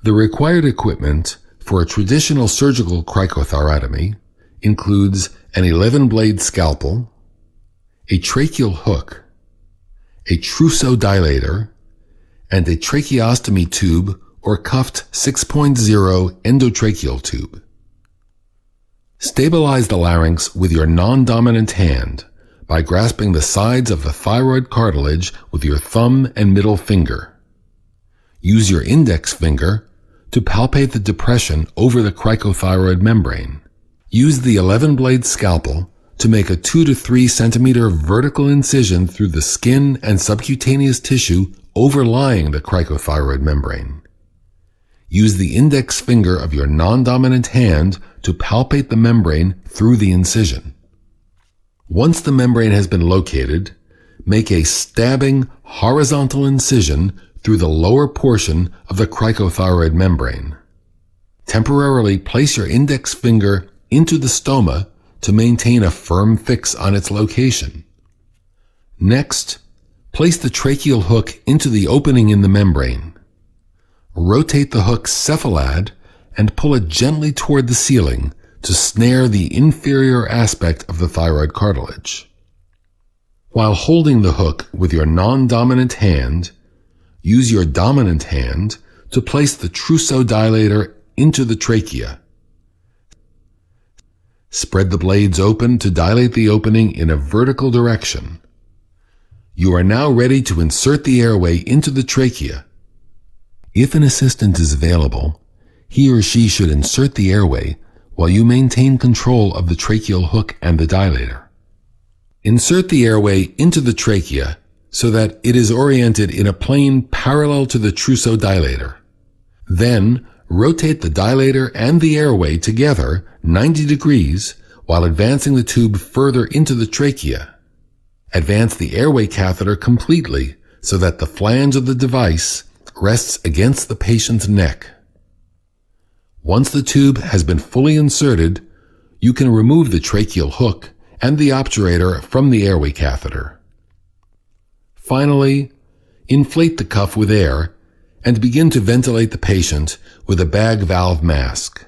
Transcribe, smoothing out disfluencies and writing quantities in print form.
The required equipment for a traditional surgical cricothyrotomy includes an 11-blade scalpel, a tracheal hook, a trousseau dilator, and a tracheostomy tube or cuffed 6.0 endotracheal tube. Stabilize the larynx with your non-dominant hand by grasping the sides of the thyroid cartilage with your thumb and middle finger. Use your index finger to palpate the depression over the cricothyroid membrane. Use the 11-blade scalpel to make a 2 to 3 centimeter vertical incision through the skin and subcutaneous tissue overlying the cricothyroid membrane. Use the index finger of your non-dominant hand to palpate the membrane through the incision. Once the membrane has been located, make a stabbing horizontal incision through the lower portion of the cricothyroid membrane. Temporarily place your index finger into the stoma to maintain a firm fix on its location. Next, place the tracheal hook into the opening in the membrane. Rotate the hook cephalad and pull it gently toward the ceiling to snare the inferior aspect of the thyroid cartilage. While holding the hook with your non-dominant hand, use your dominant hand to place the trousseau dilator into the trachea. Spread the blades open to dilate the opening in a vertical direction. You are now ready to insert the airway into the trachea. If an assistant is available, he or she should insert the airway while you maintain control of the tracheal hook and the dilator. Insert the airway into the trachea so that it is oriented in a plane parallel to the trousseau dilator. Then, rotate the dilator and the airway together 90 degrees while advancing the tube further into the trachea. Advance the airway catheter completely so that the flange of the device rests against the patient's neck. Once the tube has been fully inserted, you can remove the tracheal hook and the obturator from the airway catheter. Finally, inflate the cuff with air and begin to ventilate the patient with a bag valve mask.